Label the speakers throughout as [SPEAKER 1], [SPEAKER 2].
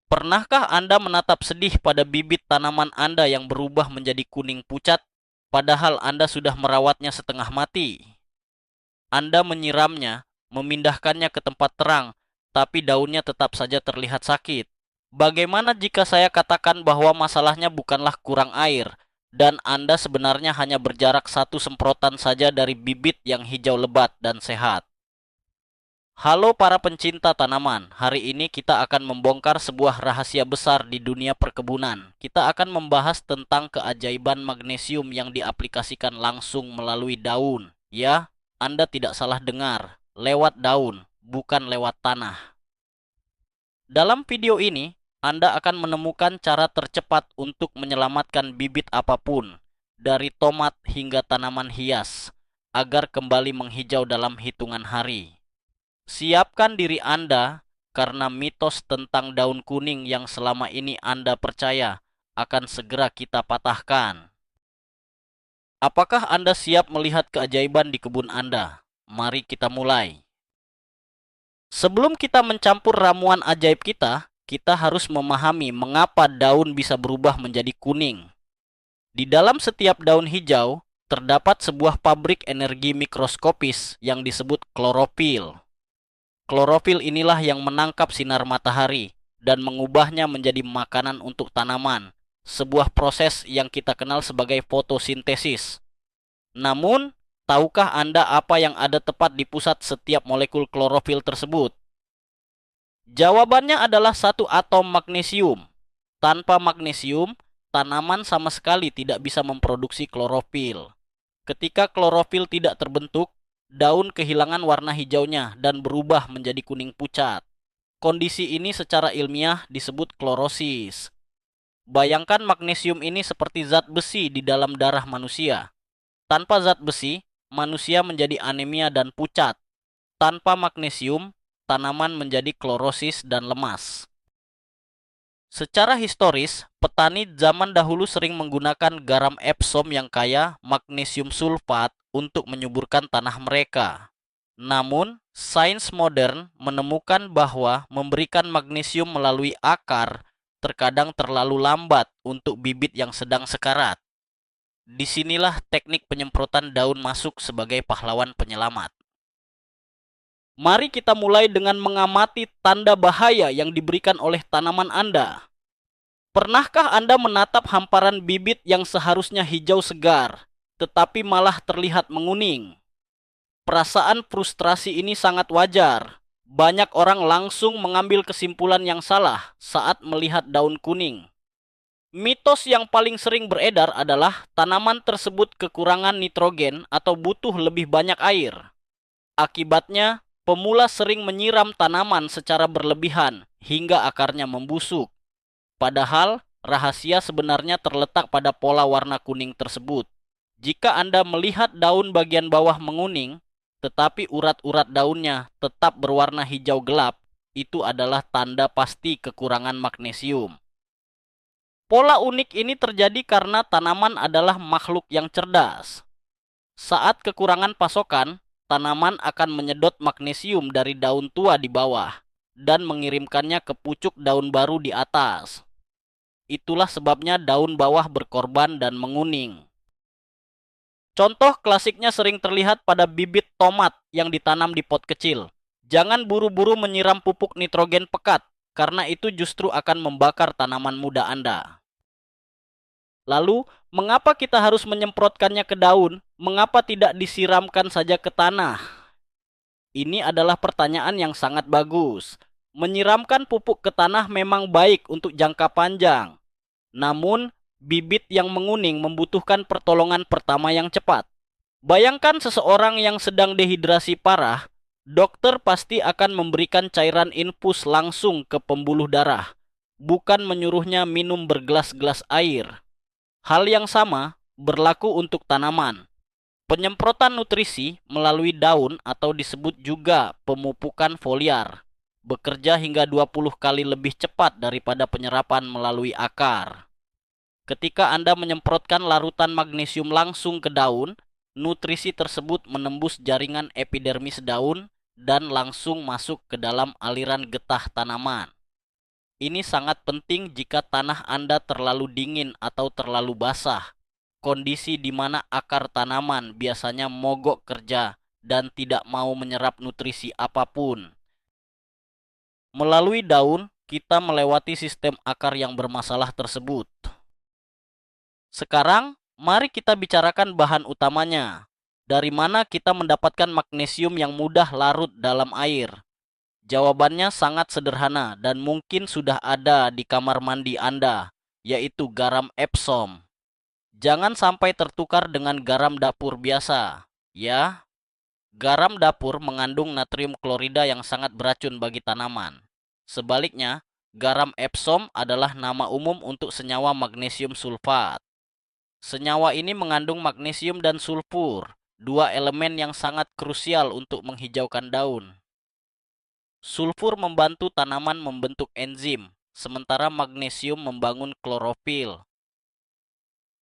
[SPEAKER 1] Pernahkah Anda menatap sedih pada bibit tanaman Anda yang berubah menjadi kuning pucat, padahal Anda sudah merawatnya setengah mati? Anda menyiramnya, memindahkannya ke tempat terang, tapi daunnya tetap saja terlihat sakit. Bagaimana jika saya katakan bahwa masalahnya bukanlah kurang air, dan Anda sebenarnya hanya berjarak satu semprotan saja dari bibit yang hijau lebat dan sehat? Halo para pencinta tanaman, hari ini kita akan membongkar sebuah rahasia besar di dunia perkebunan. Kita akan membahas tentang keajaiban magnesium yang diaplikasikan langsung melalui daun. Ya, Anda tidak salah dengar, lewat daun, bukan lewat tanah. Dalam video ini, Anda akan menemukan cara tercepat untuk menyelamatkan bibit apapun, dari tomat hingga tanaman hias, agar kembali menghijau dalam hitungan hari. Siapkan diri Anda, karena mitos tentang daun kuning yang selama ini Anda percaya akan segera kita patahkan. Apakah Anda siap melihat keajaiban di kebun Anda? Mari kita mulai. Sebelum kita mencampur ramuan ajaib kita harus memahami mengapa daun bisa berubah menjadi kuning. Di dalam setiap daun hijau, terdapat sebuah pabrik energi mikroskopis yang disebut klorofil. Klorofil inilah yang menangkap sinar matahari dan mengubahnya menjadi makanan untuk tanaman, sebuah proses yang kita kenal sebagai fotosintesis. Namun, tahukah Anda apa yang ada tepat di pusat setiap molekul klorofil tersebut? Jawabannya adalah satu atom magnesium. Tanpa magnesium, tanaman sama sekali tidak bisa memproduksi klorofil. Ketika klorofil tidak terbentuk, daun kehilangan warna hijaunya dan berubah menjadi kuning pucat. Kondisi ini secara ilmiah disebut klorosis. Bayangkan magnesium ini seperti zat besi di dalam darah manusia. Tanpa zat besi, manusia menjadi anemia dan pucat. Tanpa magnesium, tanaman menjadi klorosis dan lemas. Secara historis, petani zaman dahulu sering menggunakan garam Epsom yang kaya magnesium sulfat untuk menyuburkan tanah mereka. Namun, sains modern menemukan bahwa memberikan magnesium melalui akar terkadang terlalu lambat untuk bibit yang sedang sekarat. Disinilah teknik penyemprotan daun masuk sebagai pahlawan penyelamat. Mari kita mulai dengan mengamati tanda bahaya yang diberikan oleh tanaman Anda. Pernahkah Anda menatap hamparan bibit yang seharusnya hijau segar, tetapi malah terlihat menguning? Perasaan frustrasi ini sangat wajar. Banyak orang langsung mengambil kesimpulan yang salah saat melihat daun kuning. Mitos yang paling sering beredar adalah tanaman tersebut kekurangan nitrogen atau butuh lebih banyak air. Akibatnya, pemula sering menyiram tanaman secara berlebihan hingga akarnya membusuk. Padahal, rahasia sebenarnya terletak pada pola warna kuning tersebut. Jika Anda melihat daun bagian bawah menguning, tetapi urat-urat daunnya tetap berwarna hijau gelap, itu adalah tanda pasti kekurangan magnesium. Pola unik ini terjadi karena tanaman adalah makhluk yang cerdas. Saat kekurangan pasokan, tanaman akan menyedot magnesium dari daun tua di bawah dan mengirimkannya ke pucuk daun baru di atas. Itulah sebabnya daun bawah berkorban dan menguning. Contoh klasiknya sering terlihat pada bibit tomat yang ditanam di pot kecil. Jangan buru-buru menyiram pupuk nitrogen pekat, karena itu justru akan membakar tanaman muda Anda. Lalu, mengapa kita harus menyemprotkannya ke daun? Mengapa tidak disiramkan saja ke tanah? Ini adalah pertanyaan yang sangat bagus. Menyiramkan pupuk ke tanah memang baik untuk jangka panjang. Namun, bibit yang menguning membutuhkan pertolongan pertama yang cepat. Bayangkan seseorang yang sedang dehidrasi parah, dokter pasti akan memberikan cairan infus langsung ke pembuluh darah, bukan menyuruhnya minum bergelas-gelas air. Hal yang sama berlaku untuk tanaman. Penyemprotan nutrisi melalui daun atau disebut juga pemupukan foliar bekerja hingga 20 kali lebih cepat daripada penyerapan melalui akar. Ketika Anda menyemprotkan larutan magnesium langsung ke daun, nutrisi tersebut menembus jaringan epidermis daun dan langsung masuk ke dalam aliran getah tanaman. Ini sangat penting jika tanah Anda terlalu dingin atau terlalu basah, kondisi di mana akar tanaman biasanya mogok kerja dan tidak mau menyerap nutrisi apapun. Melalui daun, kita melewati sistem akar yang bermasalah tersebut. Sekarang, mari kita bicarakan bahan utamanya. Dari mana kita mendapatkan magnesium yang mudah larut dalam air? Jawabannya sangat sederhana dan mungkin sudah ada di kamar mandi Anda, yaitu garam Epsom. Jangan sampai tertukar dengan garam dapur biasa, ya. Garam dapur mengandung natrium klorida yang sangat beracun bagi tanaman. Sebaliknya, garam Epsom adalah nama umum untuk senyawa magnesium sulfat. Senyawa ini mengandung magnesium dan sulfur, dua elemen yang sangat krusial untuk menghijaukan daun. Sulfur membantu tanaman membentuk enzim, sementara magnesium membangun klorofil.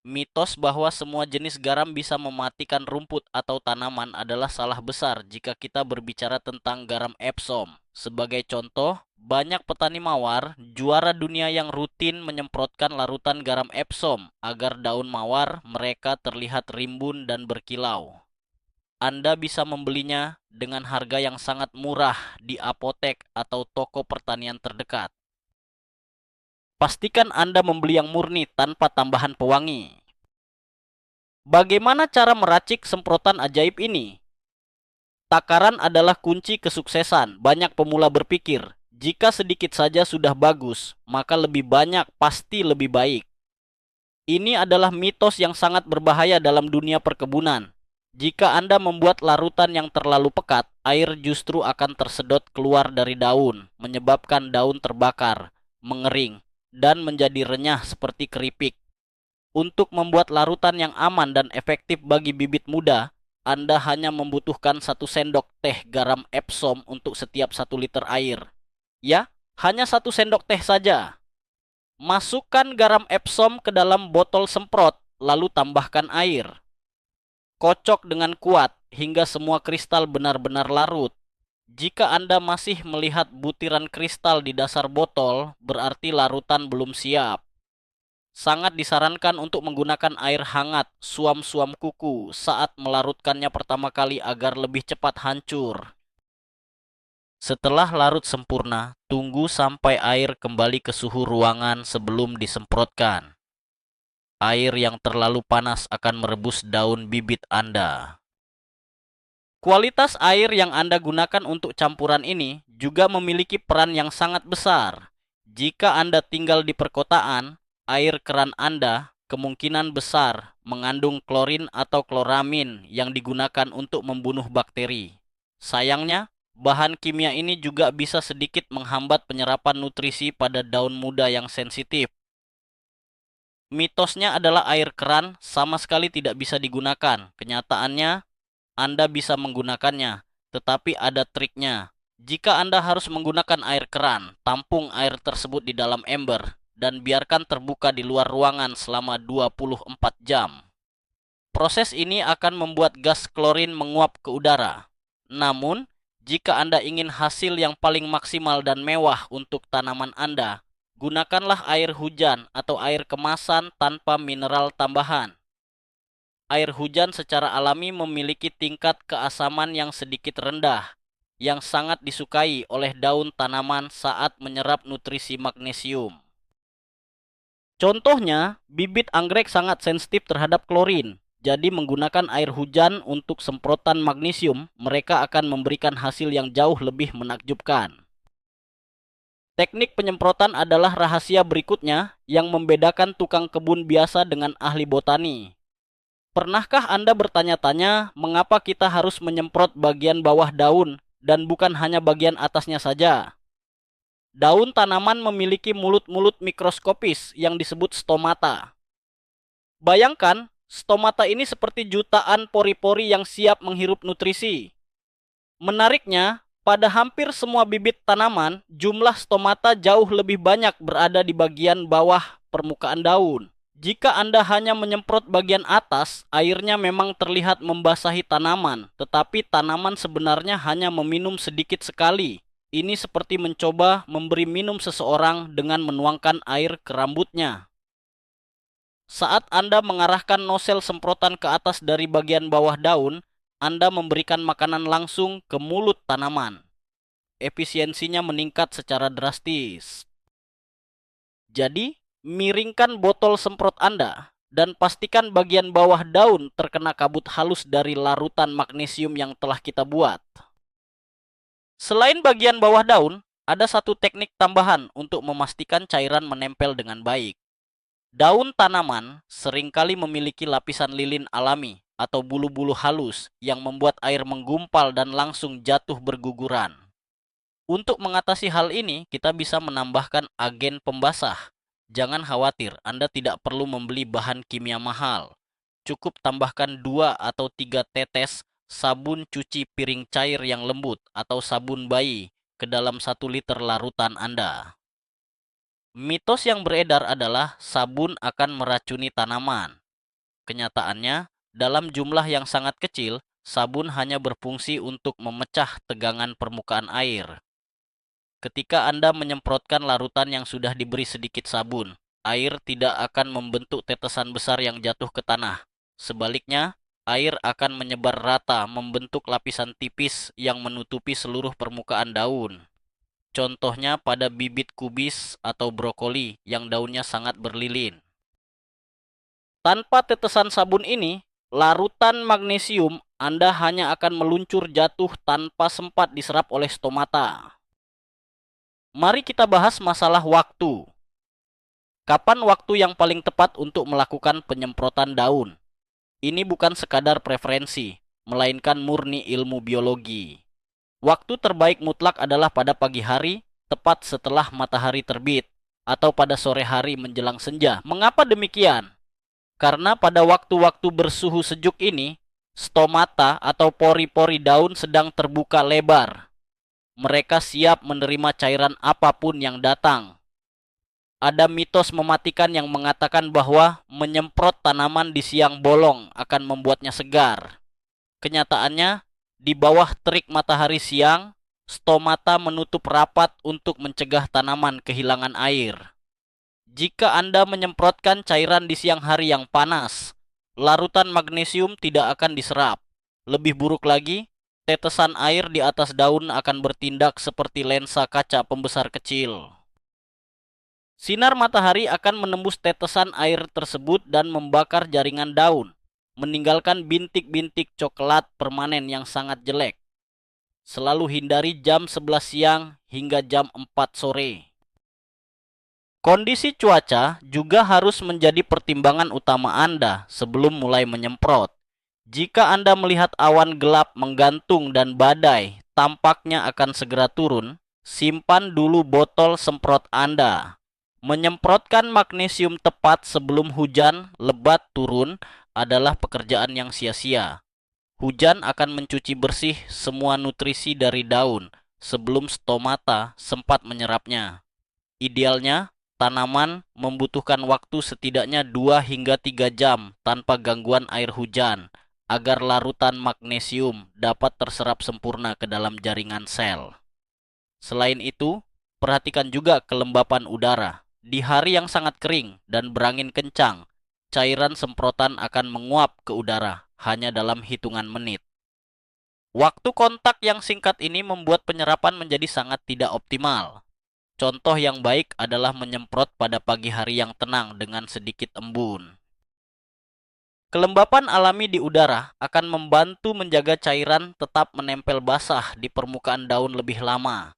[SPEAKER 1] Mitos bahwa semua jenis garam bisa mematikan rumput atau tanaman adalah salah besar jika kita berbicara tentang garam Epsom. Sebagai contoh, banyak petani mawar juara dunia yang rutin menyemprotkan larutan garam Epsom agar daun mawar mereka terlihat rimbun dan berkilau. Anda bisa membelinya dengan harga yang sangat murah di apotek atau toko pertanian terdekat. Pastikan Anda membeli yang murni tanpa tambahan pewangi. Bagaimana cara meracik semprotan ajaib ini? Takaran adalah kunci kesuksesan. Banyak pemula berpikir, jika sedikit saja sudah bagus, maka lebih banyak pasti lebih baik. Ini adalah mitos yang sangat berbahaya dalam dunia perkebunan. Jika Anda membuat larutan yang terlalu pekat, air justru akan tersedot keluar dari daun, menyebabkan daun terbakar, mengering, dan menjadi renyah seperti keripik. Untuk membuat larutan yang aman dan efektif bagi bibit muda, Anda hanya membutuhkan 1 sendok teh garam Epsom untuk setiap 1 liter air. Ya, hanya 1 sendok teh saja. Masukkan garam Epsom ke dalam botol semprot, lalu tambahkan air. Kocok dengan kuat hingga semua kristal benar-benar larut. Jika Anda masih melihat butiran kristal di dasar botol, berarti larutan belum siap. Sangat disarankan untuk menggunakan air hangat, suam-suam kuku saat melarutkannya pertama kali agar lebih cepat hancur. Setelah larut sempurna, tunggu sampai air kembali ke suhu ruangan sebelum disemprotkan. Air yang terlalu panas akan merebus daun bibit Anda. Kualitas air yang Anda gunakan untuk campuran ini juga memiliki peran yang sangat besar. Jika Anda tinggal di perkotaan, air keran Anda kemungkinan besar mengandung klorin atau kloramin yang digunakan untuk membunuh bakteri. Sayangnya, bahan kimia ini juga bisa sedikit menghambat penyerapan nutrisi pada daun muda yang sensitif. Mitosnya adalah air keran sama sekali tidak bisa digunakan. Kenyataannya, Anda bisa menggunakannya, tetapi ada triknya. Jika Anda harus menggunakan air keran, tampung air tersebut di dalam ember dan biarkan terbuka di luar ruangan selama 24 jam. Proses ini akan membuat gas klorin menguap ke udara. Namun, jika Anda ingin hasil yang paling maksimal dan mewah untuk tanaman Anda, gunakanlah air hujan atau air kemasan tanpa mineral tambahan. Air hujan secara alami memiliki tingkat keasaman yang sedikit rendah, yang sangat disukai oleh daun tanaman saat menyerap nutrisi magnesium. Contohnya, bibit anggrek sangat sensitif terhadap klorin. Jadi menggunakan air hujan untuk semprotan magnesium, mereka akan memberikan hasil yang jauh lebih menakjubkan. Teknik penyemprotan adalah rahasia berikutnya yang membedakan tukang kebun biasa dengan ahli botani. Pernahkah Anda bertanya-tanya mengapa kita harus menyemprot bagian bawah daun dan bukan hanya bagian atasnya saja? Daun tanaman memiliki mulut-mulut mikroskopis yang disebut stomata. Bayangkan, stomata ini seperti jutaan pori-pori yang siap menghirup nutrisi. Menariknya, pada hampir semua bibit tanaman, jumlah stomata jauh lebih banyak berada di bagian bawah permukaan daun. Jika Anda hanya menyemprot bagian atas, airnya memang terlihat membasahi tanaman, tetapi tanaman sebenarnya hanya meminum sedikit sekali. Ini seperti mencoba memberi minum seseorang dengan menuangkan air ke rambutnya. Saat Anda mengarahkan nosel semprotan ke atas dari bagian bawah daun, Anda memberikan makanan langsung ke mulut tanaman. Efisiensinya meningkat secara drastis. Jadi, miringkan botol semprot Anda dan pastikan bagian bawah daun terkena kabut halus dari larutan magnesium yang telah kita buat. Selain bagian bawah daun, ada satu teknik tambahan untuk memastikan cairan menempel dengan baik. Daun tanaman seringkali memiliki lapisan lilin alami atau bulu-bulu halus yang membuat air menggumpal dan langsung jatuh berguguran. Untuk mengatasi hal ini, kita bisa menambahkan agen pembasah. Jangan khawatir, Anda tidak perlu membeli bahan kimia mahal. Cukup tambahkan 2 atau 3 tetes sabun cuci piring cair yang lembut atau sabun bayi ke dalam 1 liter larutan Anda. Mitos yang beredar adalah sabun akan meracuni tanaman. Kenyataannya, dalam jumlah yang sangat kecil, sabun hanya berfungsi untuk memecah tegangan permukaan air. Ketika Anda menyemprotkan larutan yang sudah diberi sedikit sabun, air tidak akan membentuk tetesan besar yang jatuh ke tanah. Sebaliknya, air akan menyebar rata membentuk lapisan tipis yang menutupi seluruh permukaan daun. Contohnya pada bibit kubis atau brokoli yang daunnya sangat berlilin. Tanpa tetesan sabun ini, larutan magnesium Anda hanya akan meluncur jatuh tanpa sempat diserap oleh stomata. Mari kita bahas masalah waktu. Kapan waktu yang paling tepat untuk melakukan penyemprotan daun? Ini bukan sekadar preferensi, melainkan murni ilmu biologi. Waktu terbaik mutlak adalah pada pagi hari, tepat setelah matahari terbit, atau pada sore hari menjelang senja. Mengapa demikian? Karena pada waktu-waktu bersuhu sejuk ini, stomata atau pori-pori daun sedang terbuka lebar. Mereka siap menerima cairan apapun yang datang. Ada mitos mematikan yang mengatakan bahwa menyemprot tanaman di siang bolong akan membuatnya segar. Kenyataannya, di bawah terik matahari siang, stomata menutup rapat untuk mencegah tanaman kehilangan air. Jika Anda menyemprotkan cairan di siang hari yang panas, larutan magnesium tidak akan diserap. Lebih buruk lagi, tetesan air di atas daun akan bertindak seperti lensa kaca pembesar kecil. Sinar matahari akan menembus tetesan air tersebut dan membakar jaringan daun, meninggalkan bintik-bintik coklat permanen yang sangat jelek. Selalu hindari jam 11 siang hingga jam 4 sore. Kondisi cuaca juga harus menjadi pertimbangan utama Anda sebelum mulai menyemprot. Jika Anda melihat awan gelap menggantung dan badai tampaknya akan segera turun, simpan dulu botol semprot Anda. Menyemprotkan magnesium tepat sebelum hujan lebat turun adalah pekerjaan yang sia-sia. Hujan akan mencuci bersih semua nutrisi dari daun sebelum stomata sempat menyerapnya. Idealnya, tanaman membutuhkan waktu setidaknya 2 hingga 3 jam tanpa gangguan air hujan agar larutan magnesium dapat terserap sempurna ke dalam jaringan sel. Selain itu, perhatikan juga kelembapan udara. Di hari yang sangat kering dan berangin kencang, cairan semprotan akan menguap ke udara hanya dalam hitungan menit. Waktu kontak yang singkat ini membuat penyerapan menjadi sangat tidak optimal. Contoh yang baik adalah menyemprot pada pagi hari yang tenang dengan sedikit embun. Kelembapan alami di udara akan membantu menjaga cairan tetap menempel basah di permukaan daun lebih lama,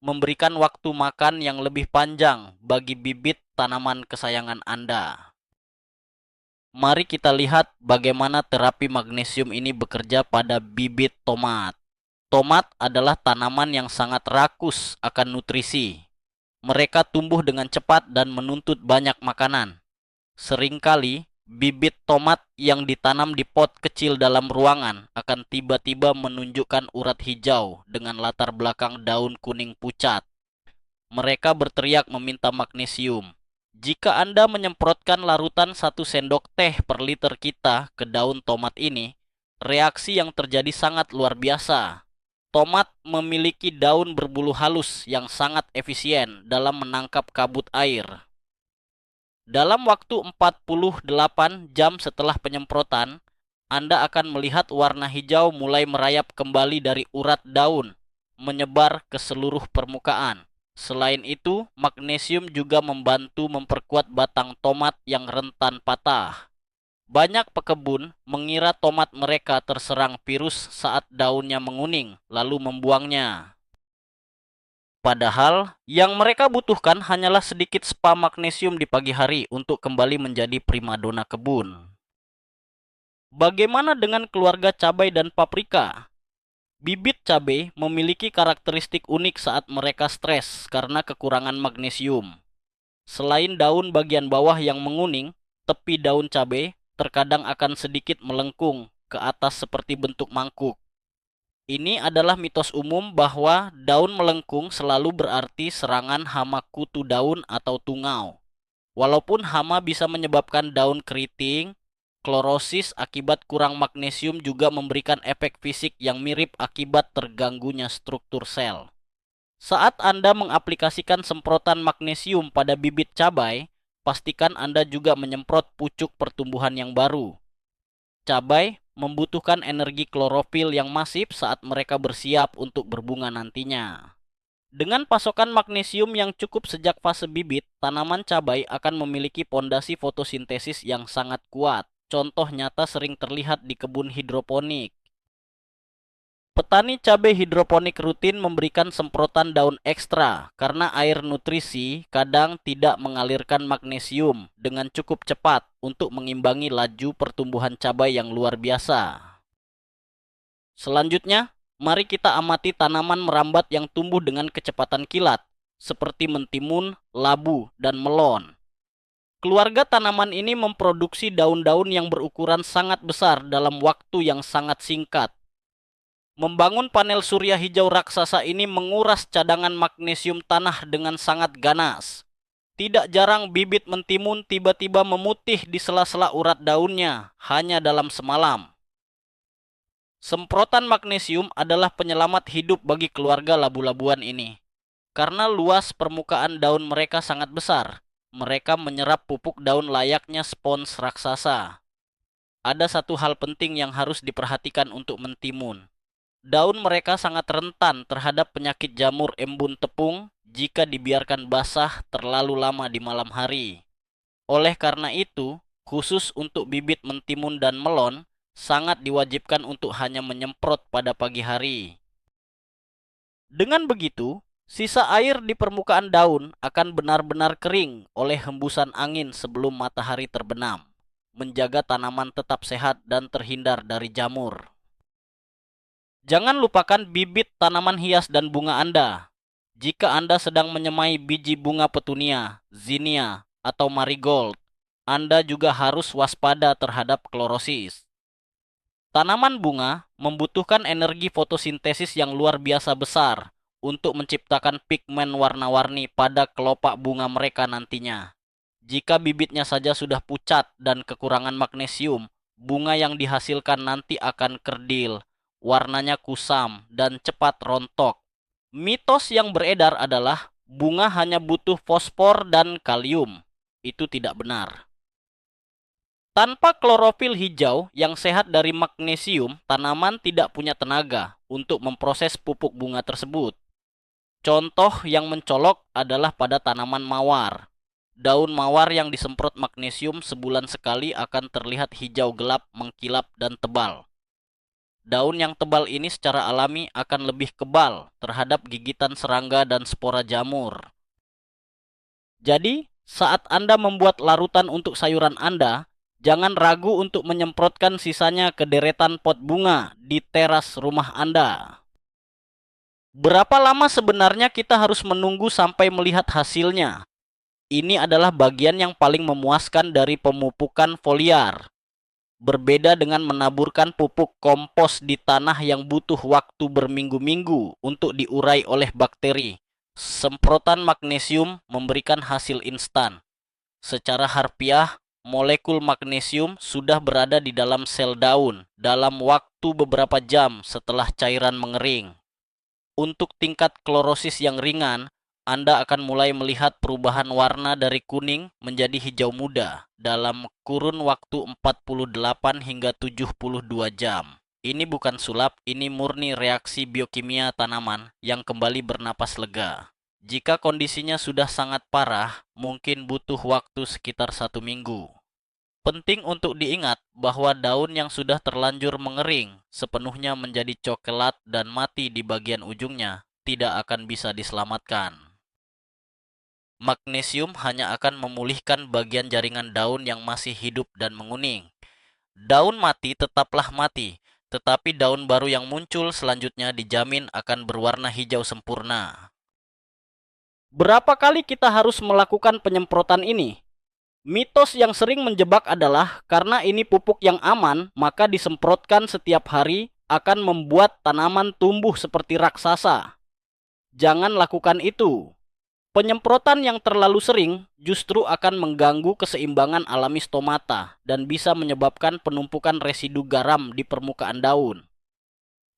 [SPEAKER 1] memberikan waktu makan yang lebih panjang bagi bibit tanaman kesayangan Anda. Mari kita lihat bagaimana terapi magnesium ini bekerja pada bibit tomat. Tomat adalah tanaman yang sangat rakus akan nutrisi. Mereka tumbuh dengan cepat dan menuntut banyak makanan. Seringkali, bibit tomat yang ditanam di pot kecil dalam ruangan akan tiba-tiba menunjukkan urat hijau dengan latar belakang daun kuning pucat. Mereka berteriak meminta magnesium. Jika Anda menyemprotkan larutan 1 sendok teh per liter kita ke daun tomat ini, reaksi yang terjadi sangat luar biasa. Tomat memiliki daun berbulu halus yang sangat efisien dalam menangkap kabut air. Dalam waktu 48 jam setelah penyemprotan, Anda akan melihat warna hijau mulai merayap kembali dari urat daun, menyebar ke seluruh permukaan. Selain itu, magnesium juga membantu memperkuat batang tomat yang rentan patah. Banyak pekebun mengira tomat mereka terserang virus saat daunnya menguning, lalu membuangnya. Padahal, yang mereka butuhkan hanyalah sedikit spa magnesium di pagi hari untuk kembali menjadi primadona kebun. Bagaimana dengan keluarga cabai dan paprika? Bibit cabai memiliki karakteristik unik saat mereka stres karena kekurangan magnesium. Selain daun bagian bawah yang menguning, tepi daun cabai terkadang akan sedikit melengkung ke atas seperti bentuk mangkuk. Ini adalah mitos umum bahwa daun melengkung selalu berarti serangan hama kutu daun atau tungau. Walaupun hama bisa menyebabkan daun keriting, klorosis akibat kurang magnesium juga memberikan efek fisik yang mirip akibat terganggunya struktur sel. Saat Anda mengaplikasikan semprotan magnesium pada bibit cabai, pastikan Anda juga menyemprot pucuk pertumbuhan yang baru. Cabai membutuhkan energi klorofil yang masif saat mereka bersiap untuk berbunga nantinya. Dengan pasokan magnesium yang cukup sejak fase bibit, tanaman cabai akan memiliki pondasi fotosintesis yang sangat kuat. Contoh nyata sering terlihat di kebun hidroponik. Petani cabai hidroponik rutin memberikan semprotan daun ekstra karena air nutrisi kadang tidak mengalirkan magnesium dengan cukup cepat untuk mengimbangi laju pertumbuhan cabai yang luar biasa. Selanjutnya, mari kita amati tanaman merambat yang tumbuh dengan kecepatan kilat, seperti mentimun, labu, dan melon. Keluarga tanaman ini memproduksi daun-daun yang berukuran sangat besar dalam waktu yang sangat singkat. Membangun panel surya hijau raksasa ini menguras cadangan magnesium tanah dengan sangat ganas. Tidak jarang bibit mentimun tiba-tiba memutih di sela-sela urat daunnya hanya dalam semalam. Semprotan magnesium adalah penyelamat hidup bagi keluarga labu-labuan ini. Karena luas permukaan daun mereka sangat besar, mereka menyerap pupuk daun layaknya spons raksasa. Ada satu hal penting yang harus diperhatikan untuk mentimun. Daun mereka sangat rentan terhadap penyakit jamur embun tepung jika dibiarkan basah terlalu lama di malam hari. Oleh karena itu, khusus untuk bibit mentimun dan melon, sangat diwajibkan untuk hanya menyemprot pada pagi hari. Dengan begitu, sisa air di permukaan daun akan benar-benar kering oleh hembusan angin sebelum matahari terbenam, menjaga tanaman tetap sehat dan terhindar dari jamur. Jangan lupakan bibit tanaman hias dan bunga Anda. Jika Anda sedang menyemai biji bunga petunia, zinnia, atau marigold, Anda juga harus waspada terhadap klorosis. Tanaman bunga membutuhkan energi fotosintesis yang luar biasa besar untuk menciptakan pigmen warna-warni pada kelopak bunga mereka nantinya. Jika bibitnya saja sudah pucat dan kekurangan magnesium, bunga yang dihasilkan nanti akan kerdil, warnanya kusam, dan cepat rontok. Mitos yang beredar adalah bunga hanya butuh fosfor dan kalium. Itu tidak benar. Tanpa klorofil hijau yang sehat dari magnesium, tanaman tidak punya tenaga untuk memproses pupuk bunga tersebut. Contoh yang mencolok adalah pada tanaman mawar. Daun mawar yang disemprot magnesium sebulan sekali akan terlihat hijau gelap, mengkilap, dan tebal. Daun yang tebal ini secara alami akan lebih kebal terhadap gigitan serangga dan spora jamur. Jadi, saat Anda membuat larutan untuk sayuran Anda, jangan ragu untuk menyemprotkan sisanya ke deretan pot bunga di teras rumah Anda. Berapa lama sebenarnya kita harus menunggu sampai melihat hasilnya? Ini adalah bagian yang paling memuaskan dari pemupukan foliar. Berbeda dengan menaburkan pupuk kompos di tanah yang butuh waktu berminggu-minggu untuk diurai oleh bakteri. Semprotan magnesium memberikan hasil instan. Secara harfiah, molekul magnesium sudah berada di dalam sel daun dalam waktu beberapa jam setelah cairan mengering. Untuk tingkat klorosis yang ringan, Anda akan mulai melihat perubahan warna dari kuning menjadi hijau muda dalam kurun waktu 48 hingga 72 jam. Ini bukan sulap, ini murni reaksi biokimia tanaman yang kembali bernapas lega. Jika kondisinya sudah sangat parah, mungkin butuh waktu sekitar 1 minggu. Penting untuk diingat bahwa daun yang sudah terlanjur mengering, sepenuhnya menjadi coklat dan mati di bagian ujungnya, tidak akan bisa diselamatkan. Magnesium hanya akan memulihkan bagian jaringan daun yang masih hidup dan menguning. Daun mati tetaplah mati, tetapi daun baru yang muncul selanjutnya dijamin akan berwarna hijau sempurna. Berapa kali kita harus melakukan penyemprotan ini? Mitos yang sering menjebak adalah karena ini pupuk yang aman, maka disemprotkan setiap hari akan membuat tanaman tumbuh seperti raksasa. Jangan lakukan itu. Penyemprotan yang terlalu sering justru akan mengganggu keseimbangan alami stomata dan bisa menyebabkan penumpukan residu garam di permukaan daun.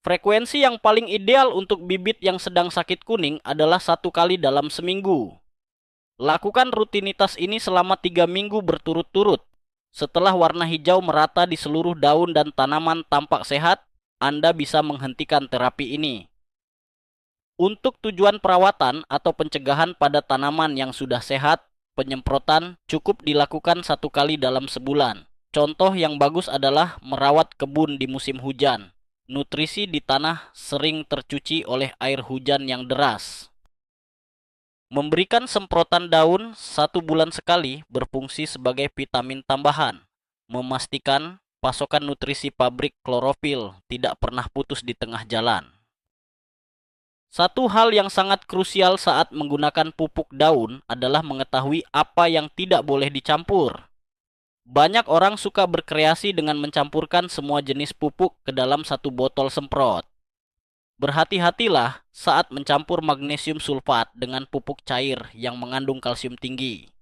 [SPEAKER 1] Frekuensi yang paling ideal untuk bibit yang sedang sakit kuning adalah 1 kali dalam seminggu. Lakukan rutinitas ini selama 3 minggu berturut-turut. Setelah warna hijau merata di seluruh daun dan tanaman tampak sehat, Anda bisa menghentikan terapi ini. Untuk tujuan perawatan atau pencegahan pada tanaman yang sudah sehat, penyemprotan cukup dilakukan 1 kali dalam sebulan. Contoh yang bagus adalah merawat kebun di musim hujan. Nutrisi di tanah sering tercuci oleh air hujan yang deras. Memberikan semprotan daun 1 bulan sekali berfungsi sebagai vitamin tambahan, memastikan pasokan nutrisi pabrik klorofil tidak pernah putus di tengah jalan. Satu hal yang sangat krusial saat menggunakan pupuk daun adalah mengetahui apa yang tidak boleh dicampur. Banyak orang suka berkreasi dengan mencampurkan semua jenis pupuk ke dalam 1 botol semprot. Berhati-hatilah saat mencampur magnesium sulfat dengan pupuk cair yang mengandung kalsium tinggi.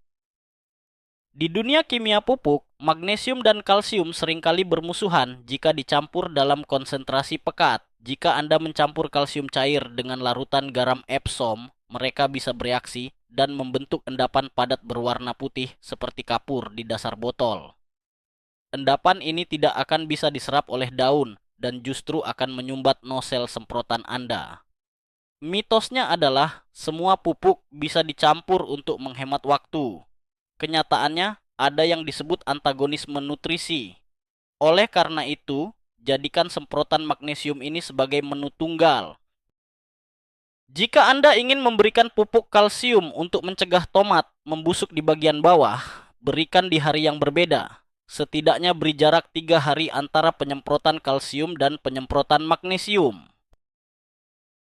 [SPEAKER 1] Di dunia kimia pupuk, magnesium dan kalsium seringkali bermusuhan jika dicampur dalam konsentrasi pekat. Jika Anda mencampur kalsium cair dengan larutan garam Epsom, mereka bisa bereaksi dan membentuk endapan padat berwarna putih seperti kapur di dasar botol. Endapan ini tidak akan bisa diserap oleh daun dan justru akan menyumbat nosel semprotan Anda. Mitosnya adalah semua pupuk bisa dicampur untuk menghemat waktu. Kenyataannya, ada yang disebut antagonisme nutrisi. Oleh karena itu, jadikan semprotan magnesium ini sebagai menu tunggal. Jika Anda ingin memberikan pupuk kalsium untuk mencegah tomat membusuk di bagian bawah, berikan di hari yang berbeda. Setidaknya beri jarak 3 hari antara penyemprotan kalsium dan penyemprotan magnesium.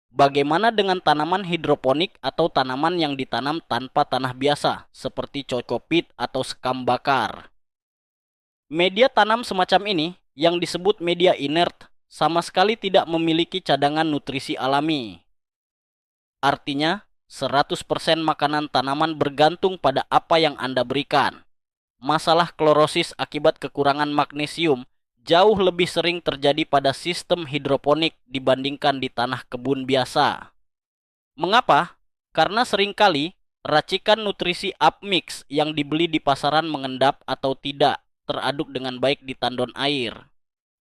[SPEAKER 1] Bagaimana dengan tanaman hidroponik atau tanaman yang ditanam tanpa tanah biasa, seperti cocopit atau sekam bakar? Media tanam semacam ini, yang disebut media inert, sama sekali tidak memiliki cadangan nutrisi alami. Artinya, 100% makanan tanaman bergantung pada apa yang Anda berikan. Masalah klorosis akibat kekurangan magnesium jauh lebih sering terjadi pada sistem hidroponik dibandingkan di tanah kebun biasa. Mengapa? Karena seringkali racikan nutrisi upmix yang dibeli di pasaran mengendap atau tidak teraduk dengan baik di tandon air.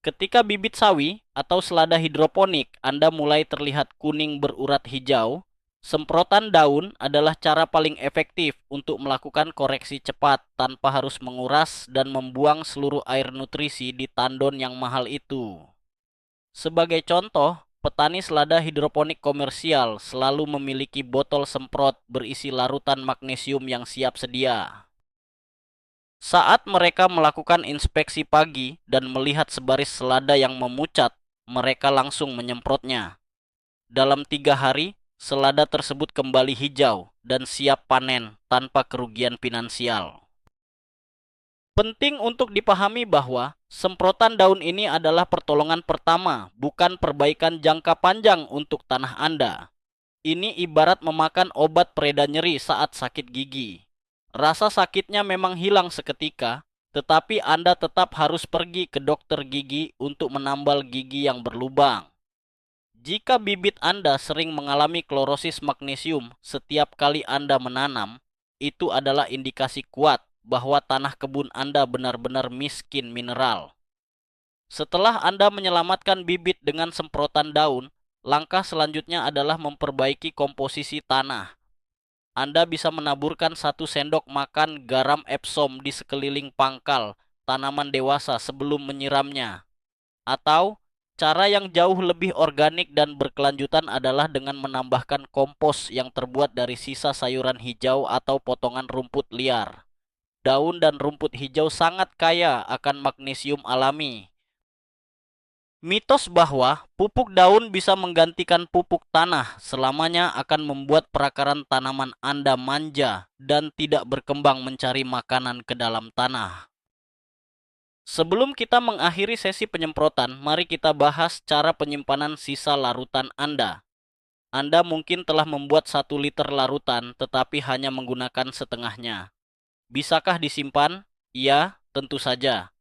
[SPEAKER 1] Ketika bibit sawi atau selada hidroponik Anda mulai terlihat kuning berurat hijau, semprotan daun adalah cara paling efektif untuk melakukan koreksi cepat tanpa harus menguras dan membuang seluruh air nutrisi di tandon yang mahal itu. Sebagai contoh, petani selada hidroponik komersial selalu memiliki botol semprot berisi larutan magnesium yang siap sedia. Saat mereka melakukan inspeksi pagi dan melihat sebaris selada yang memucat, mereka langsung menyemprotnya. Dalam 3 hari, selada tersebut kembali hijau dan siap panen tanpa kerugian finansial. Penting untuk dipahami bahwa semprotan daun ini adalah pertolongan pertama, bukan perbaikan jangka panjang untuk tanah Anda. Ini ibarat memakan obat pereda nyeri saat sakit gigi. Rasa sakitnya memang hilang seketika, tetapi Anda tetap harus pergi ke dokter gigi untuk menambal gigi yang berlubang. Jika bibit Anda sering mengalami klorosis magnesium setiap kali Anda menanam, itu adalah indikasi kuat bahwa tanah kebun Anda benar-benar miskin mineral. Setelah Anda menyelamatkan bibit dengan semprotan daun, langkah selanjutnya adalah memperbaiki komposisi tanah. Anda bisa menaburkan 1 sendok makan garam Epsom di sekeliling pangkal tanaman dewasa sebelum menyiramnya. Atau, cara yang jauh lebih organik dan berkelanjutan adalah dengan menambahkan kompos yang terbuat dari sisa sayuran hijau atau potongan rumput liar. Daun dan rumput hijau sangat kaya akan magnesium alami. Mitos bahwa pupuk daun bisa menggantikan pupuk tanah selamanya akan membuat perakaran tanaman Anda manja dan tidak berkembang mencari makanan ke dalam tanah. Sebelum kita mengakhiri sesi penyemprotan, mari kita bahas cara penyimpanan sisa larutan Anda. Anda mungkin telah membuat 1 liter larutan tetapi hanya menggunakan setengahnya. Bisakah disimpan? Ya, tentu saja.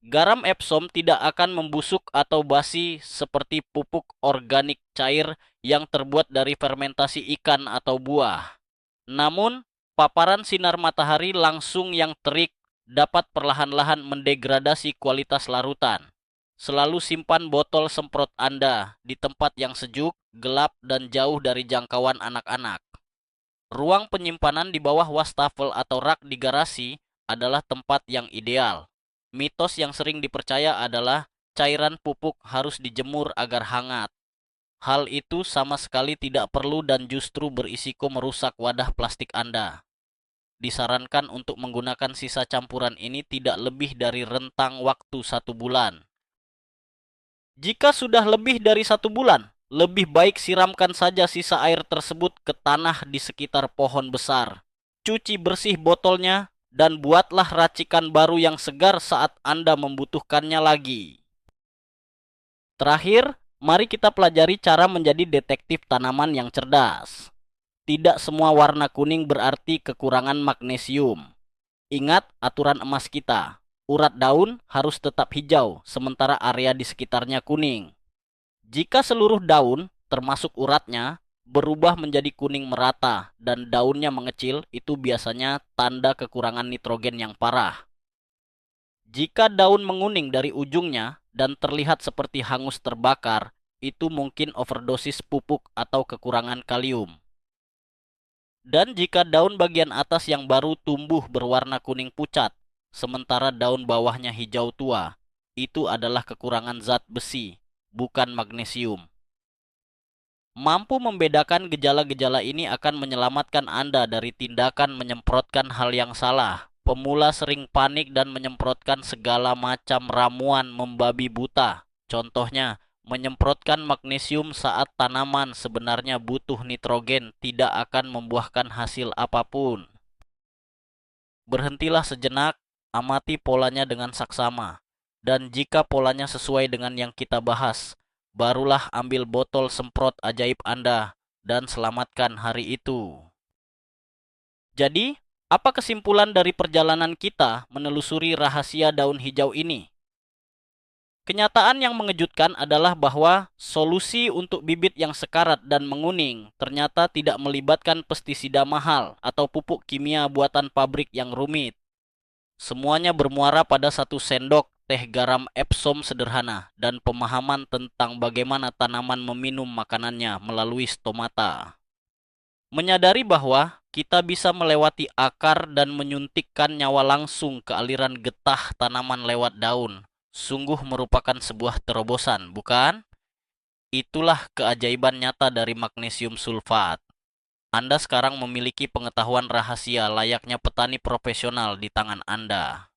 [SPEAKER 1] Garam Epsom tidak akan membusuk atau basi seperti pupuk organik cair yang terbuat dari fermentasi ikan atau buah. Namun, paparan sinar matahari langsung yang terik dapat perlahan-lahan mendegradasi kualitas larutan. Selalu simpan botol semprot Anda di tempat yang sejuk, gelap, dan jauh dari jangkauan anak-anak. Ruang penyimpanan di bawah wastafel atau rak di garasi adalah tempat yang ideal. Mitos yang sering dipercaya adalah cairan pupuk harus dijemur agar hangat. Hal itu sama sekali tidak perlu dan justru berisiko merusak wadah plastik Anda. Disarankan untuk menggunakan sisa campuran ini tidak lebih dari rentang waktu 1 bulan. Jika sudah lebih dari 1 bulan, lebih baik siramkan saja sisa air tersebut ke tanah di sekitar pohon besar. Cuci bersih botolnya dan buatlah racikan baru yang segar saat Anda membutuhkannya lagi. Terakhir, mari kita pelajari cara menjadi detektif tanaman yang cerdas. Tidak semua warna kuning berarti kekurangan magnesium. Ingat aturan emas kita. Urat daun harus tetap hijau, sementara area di sekitarnya kuning. Jika seluruh daun, termasuk uratnya, berubah menjadi kuning merata dan daunnya mengecil, itu biasanya tanda kekurangan nitrogen yang parah. Jika daun menguning dari ujungnya dan terlihat seperti hangus terbakar, itu mungkin overdosis pupuk atau kekurangan kalium. Dan jika daun bagian atas yang baru tumbuh berwarna kuning pucat, sementara daun bawahnya hijau tua, itu adalah kekurangan zat besi, bukan magnesium. Mampu membedakan gejala-gejala ini akan menyelamatkan Anda dari tindakan menyemprotkan hal yang salah. Pemula sering panik dan menyemprotkan segala macam ramuan membabi buta. Contohnya, menyemprotkan magnesium saat tanaman sebenarnya butuh nitrogen tidak akan membuahkan hasil apapun. Berhentilah sejenak, amati polanya dengan saksama. Dan jika polanya sesuai dengan yang kita bahas, barulah ambil botol semprot ajaib Anda dan selamatkan hari itu. Jadi, apa kesimpulan dari perjalanan kita menelusuri rahasia daun hijau ini? Kenyataan yang mengejutkan adalah bahwa solusi untuk bibit yang sekarat dan menguning ternyata tidak melibatkan pestisida mahal atau pupuk kimia buatan pabrik yang rumit. Semuanya bermuara pada 1 sendok teh garam Epsom sederhana dan pemahaman tentang bagaimana tanaman meminum makanannya melalui stomata. Menyadari bahwa kita bisa melewati akar dan menyuntikkan nyawa langsung ke aliran getah tanaman lewat daun. Sungguh merupakan sebuah terobosan, bukan? Itulah keajaiban nyata dari magnesium sulfat. Anda sekarang memiliki pengetahuan rahasia layaknya petani profesional di tangan Anda.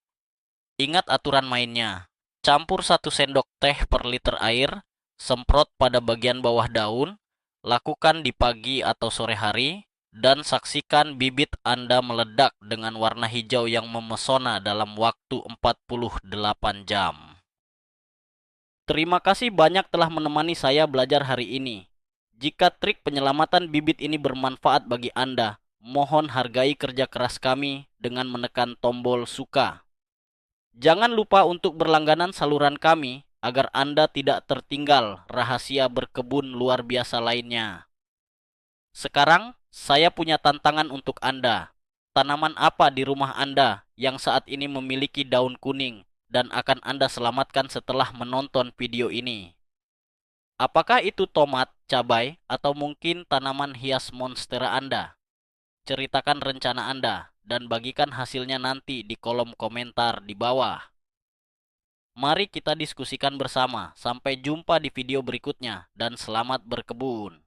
[SPEAKER 1] Ingat aturan mainnya. Campur 1 sendok teh per liter air, semprot pada bagian bawah daun, lakukan di pagi atau sore hari, dan saksikan bibit Anda meledak dengan warna hijau yang memesona dalam waktu 48 jam. Terima kasih banyak telah menemani saya belajar hari ini. Jika trik penyelamatan bibit ini bermanfaat bagi Anda, mohon hargai kerja keras kami dengan menekan tombol suka. Jangan lupa untuk berlangganan saluran kami agar Anda tidak tertinggal rahasia berkebun luar biasa lainnya. Sekarang, saya punya tantangan untuk Anda. Tanaman apa di rumah Anda yang saat ini memiliki daun kuning dan akan Anda selamatkan setelah menonton video ini? Apakah itu tomat, cabai, atau mungkin tanaman hias monstera Anda? Ceritakan rencana Anda dan bagikan hasilnya nanti di kolom komentar di bawah. Mari kita diskusikan bersama. Sampai jumpa di video berikutnya dan selamat berkebun.